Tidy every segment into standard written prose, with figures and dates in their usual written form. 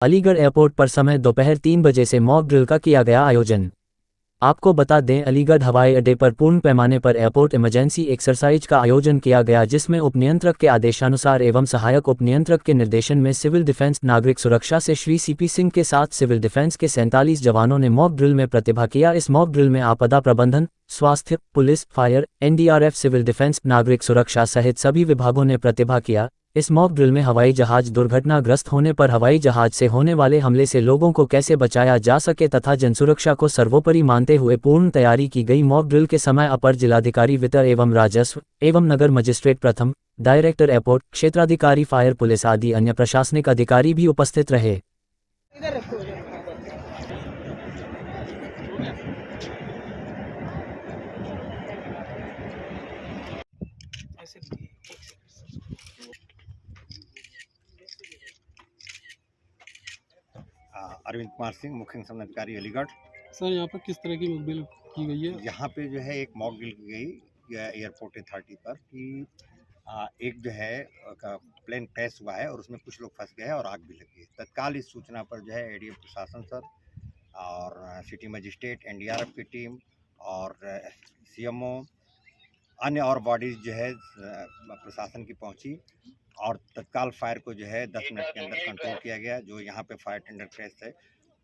Aligarh airport पर समय दोपहर 3 बजे से मॉक ड्रिल का किया गया आयोजन। आपको बता दें, अलीगढ़ हवाई अड्डे पर पूर्ण पैमाने पर एयरपोर्ट इमरजेंसी एक्सरसाइज का आयोजन किया गया, जिसमें उपनियंत्रक के आदेशानुसार एवं सहायक उपनियंत्रक के निर्देशन में सिविल डिफेंस नागरिक सुरक्षा से श्री सीपी सिंह के साथ सिविल डिफेंस के 47 जवानों ने मॉक ड्रिल में प्रतिभा किया। इस मॉक ड्रिल में आपदा प्रबंधन, स्वास्थ्य, police, fire, NDRF, civil defence, नागरिक सुरक्षा सहित सभी विभागों ने प्रतिभा किया। इस मॉक ड्रिल में हवाई जहाज दुर्घटनाग्रस्त होने पर हवाई जहाज से होने वाले हमले से लोगों को कैसे बचाया जा सके तथा जनसुरक्षा को सर्वोपरि मानते हुए पूर्ण तैयारी की गई। मॉक ड्रिल के समय अपर जिलाधिकारी वित्त एवं राजस्व एवं नगर मजिस्ट्रेट प्रथम, डायरेक्टर एयरपोर्ट, क्षेत्राधिकारी फायर, पुलिस आदि अन्य प्रशासनिक अधिकारी भी उपस्थित रहे। अरविंद कुमार सिंह, मुख्य संबंधाधिकारी अलीगढ़। सर, यहाँ पर किस तरह की मॉक ड्रिल की गई है? यहाँ पे जो है एक मॉक ड्रिल की गई एयरपोर्ट अथॉरिटी पर कि एक जो है प्लेन क्रैश हुआ है और उसमें कुछ लोग फंस गए हैं और आग भी लगी है। तत्काल इस सूचना पर जो है एडीएम प्रशासन सर और सिटी मजिस्ट्रेट, एनडीआरएफ की टीम और सीएमओ, अन्य और बॉडीज जो है प्रशासन की पहुंची और तत्काल फायर को जो है 10 मिनट के अंदर कंट्रोल किया गया, जो यहाँ पे फायर टेंडर क्रैश है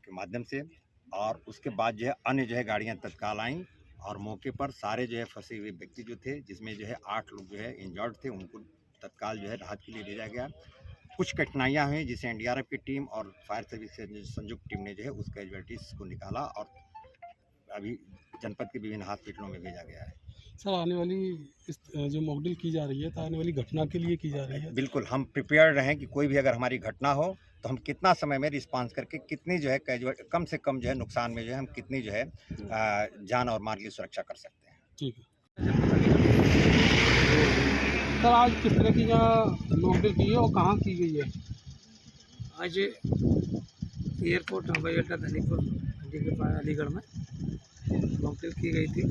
के माध्यम से। और उसके बाद जो है अन्य जो है गाड़ियाँ तत्काल आईं और मौके पर सारे जो है फंसे हुए व्यक्ति जो थे, जिसमें जो है 8 लोग जो है इंजर्ड थे, उनको तत्काल जो है राहत के लिए भेजा गया। कुछ कठिनाइयाँ हुई जिसे एनडीआरएफ की टीम और फायर सर्विस से संयुक्त टीम ने जो है उस कैजुअलिटीज को निकाला और अभी जनपद के विभिन्न हॉस्पिटलों में भेजा गया है। सर, आने वाली इस जो मॉक ड्रिल की जा रही है तो आने वाली घटना के लिए की जा रही है? बिल्कुल, हम प्रिपेयर्ड रहें कि कोई भी अगर हमारी घटना हो तो हम कितना समय में रिस्पांस करके कितनी जो है कम से कम जो है नुकसान में जो है हम कितनी जो है जान और माल की सुरक्षा कर सकते हैं। ठीक है सर, आज किस तरह की मॉक ड्रिल की है और कहाँ की गई है? आज एयरपोर्ट हवाई अड्डा धनीपुर अलीगढ़ में मॉक ड्रिल की गई थी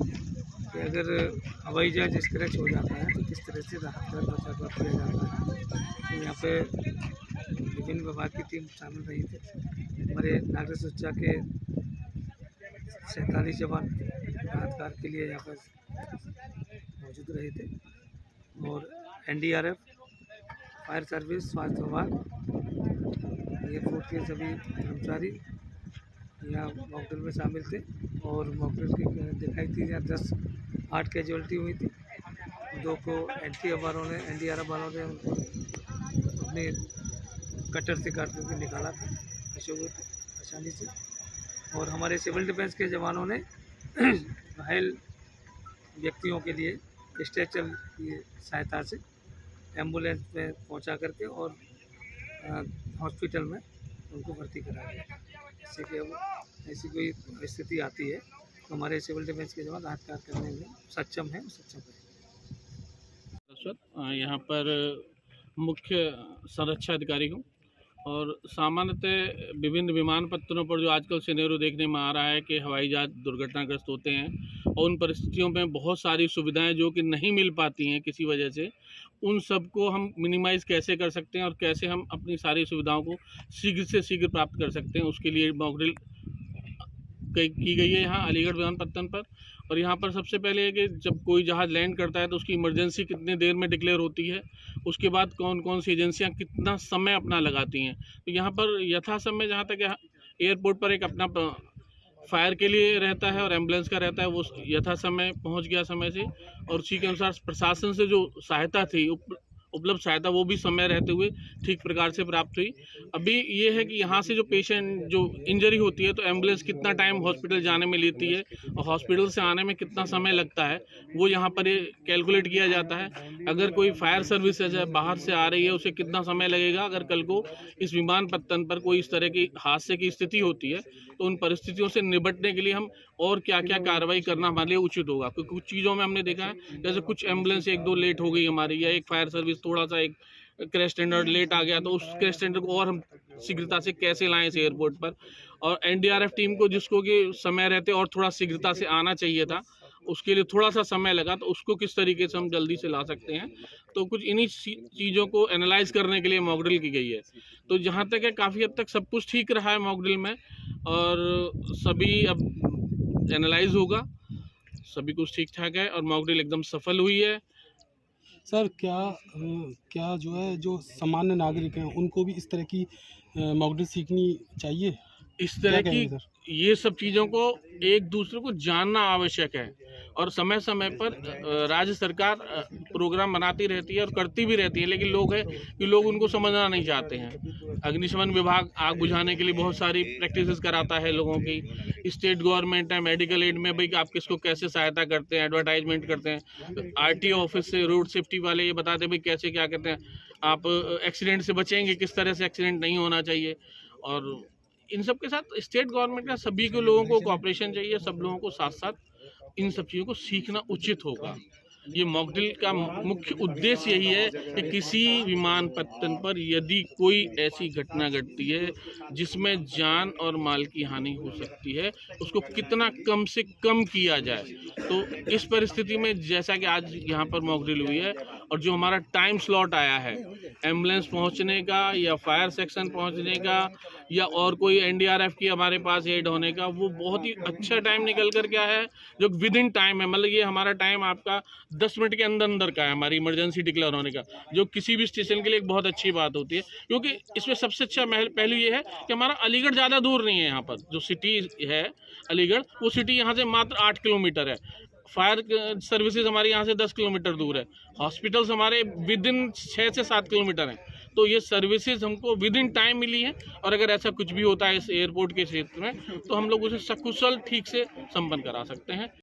कि अगर हवाई जहाज स्क्रैच हो जाता है तो किस तरह से राहत और बचाव किया जाता है। तो यहाँ पे विभिन्न विभाग की टीम शामिल रही थी। हमारे नागरिक सुरक्षा के 47 जवान राहत कार्य के लिए यहाँ पर मौजूद रहे थे और एनडीआरएफ, फायर सर्विस, स्वास्थ्य विभाग, एयरपोर्ट के सभी कर्मचारी यहाँ मॉक ड्रिल में शामिल थे। और मॉक ड्रिल की दिखाई थी यहाँ 8 कैजुअलिटी हुई थी। 2 को एनडीआरएफ वालों ने उनको अपने कटर से काट करके निकाला था आसानी से। और हमारे सिविल डिफेंस के जवानों ने घायल व्यक्तियों के लिए स्ट्रेचर की सहायता से एम्बुलेंस में पहुंचा करके और हॉस्पिटल में उनको भर्ती कराया गया। इससे कि अब ऐसी कोई स्थिति आती है तो हमारे सिविल डिफेंस के जवान राहत कार्य करने में सक्षम है। यहाँ पर मुख्य संरक्षा अधिकारी हूँ और सामान्यतः विभिन्न विमानपत्तनों पर जो आजकल सिनेरियो देखने में आ रहा है कि हवाई जहाज दुर्घटनाग्रस्त होते हैं और उन परिस्थितियों में बहुत सारी सुविधाएं जो कि नहीं मिल पाती हैं किसी वजह से, उन सब को हम मिनिमाइज़ कैसे कर सकते हैं और कैसे हम अपनी सारी सुविधाओं को शीघ्र से शीघ्र प्राप्त कर सकते हैं, उसके लिए मॉक ड्रिल की गई है यहाँ अलीगढ़ विमानपत्तन पर। और यहाँ पर सबसे पहले है कि जब कोई जहाज़ लैंड करता है तो उसकी इमरजेंसी कितने देर में डिक्लेयर होती है, उसके बाद कौन कौन सी एजेंसियाँ कितना समय अपना लगाती हैं। तो यहाँ पर यथा समय, जहाँ तक एयरपोर्ट पर एक अपना फायर के लिए रहता है और एम्बुलेंस का रहता है, वो यथा समय पहुँच गया समय से, और उसी के अनुसार प्रशासन से जो सहायता थी, उपलब्ध सहायता, वो भी समय रहते हुए ठीक प्रकार से प्राप्त हुई। अभी ये है कि यहाँ से जो पेशेंट जो इंजरी होती है तो एम्बुलेंस कितना टाइम हॉस्पिटल जाने में लेती है और हॉस्पिटल से आने में कितना समय लगता है, वो यहाँ पर कैलकुलेट किया जाता है। अगर कोई फायर सर्विस है बाहर से आ रही है, उसे कितना समय लगेगा अगर कल को इस विमानपत्तन पर कोई इस तरह की हादसे की स्थिति होती है, तो उन परिस्थितियों से निपटने के लिए हम और क्या क्या कार्रवाई करना हमारे लिए उचित होगा। क्योंकि कुछ चीज़ों में हमने देखा है, जैसे कुछ एम्बुलेंस 1-2 लेट हो गई हमारी, या एक फायर सर्विस थोड़ा सा एक क्रैश स्टैंडर्ड लेट आ गया, तो उस क्रैश स्टैंडर्ड को और हम शीघ्रता से कैसे लाएं इस एयरपोर्ट पर। और एनडीआरएफ टीम को, जिसको कि समय रहते और थोड़ा शीघ्रता से आना चाहिए था, उसके लिए थोड़ा सा समय लगा, तो उसको किस तरीके से हम जल्दी से ला सकते हैं। तो कुछ इन्हीं चीज़ों को एनालाइज करने के लिए मॉक ड्रिल की गई है। तो जहाँ तक है काफ़ी हद तक सब कुछ ठीक रहा है मॉक ड्रिल में, और सभी अब एनालाइज होगा, सभी कुछ ठीक ठाक है और मॉक ड्रिल एकदम सफल हुई है। सर क्या जो है जो सामान्य नागरिक हैं उनको भी इस तरह की मॉक ड्रिल सीखनी चाहिए? इस तरह क्या की कहेंगे सर? ये सब चीज़ों को एक दूसरे को जानना आवश्यक है, और समय समय पर राज्य सरकार प्रोग्राम बनाती रहती है और करती भी रहती है, लेकिन लोग उनको समझना नहीं चाहते हैं। अग्निशमन विभाग आग बुझाने के लिए बहुत सारी प्रैक्टिसेस कराता है लोगों की। स्टेट गवर्नमेंट है मेडिकल एड में भाई आप किसको कैसे सहायता करते हैं, एडवर्टाइजमेंट करते हैं। आरटीओ ऑफिस से रोड सेफ्टी वाले ये बताते हैं भाई कैसे क्या कहते हैं आप एक्सीडेंट से बचेंगे, किस तरह से एक्सीडेंट नहीं होना चाहिए। और इन सब के साथ स्टेट गवर्नमेंट का सभी को लोगों को कोऑपरेशन चाहिए, सब लोगों को साथ साथ इन सब चीज़ों को सीखना उचित होगा। ये मॉक ड्रिल का मुख्य उद्देश्य यही है कि किसी विमानपत्तन पर यदि कोई ऐसी घटना घटती है जिसमें जान और माल की हानि हो सकती है, उसको कितना कम से कम किया जाए। तो इस परिस्थिति में जैसा कि आज यहाँ पर मॉक ड्रिल हुई है, और जो हमारा टाइम स्लॉट आया है एम्बुलेंस पहुँचने का या फायर सेक्शन पहुँचने का या और कोई एनडीआरएफ की हमारे पास एड होने का, वो बहुत ही अच्छा टाइम निकल कर के आया है, जो विद इन टाइम है। मतलब ये हमारा टाइम आपका 10 मिनट के अंदर अंदर का है हमारी इमरजेंसी डिक्लेयर होने का, जो किसी भी स्टेशन के लिए एक बहुत अच्छी बात होती है। क्योंकि इसमें सबसे अच्छा पहलू ये है कि हमारा अलीगढ़ ज़्यादा दूर नहीं है। यहाँ पर जो सिटी है अलीगढ़, वो सिटी यहाँ से मात्र 8 किलोमीटर है। फायर सर्विसेज हमारे यहाँ से 10 किलोमीटर दूर है। हॉस्पिटल्स हमारे विद इन 6 से 7 किलोमीटर हैं। तो ये सर्विसेज हमको विद इन टाइम मिली है, और अगर ऐसा कुछ भी होता है इस एयरपोर्ट के क्षेत्र में तो हम लोग उसे सकुशल ठीक से संपन्न करा सकते हैं।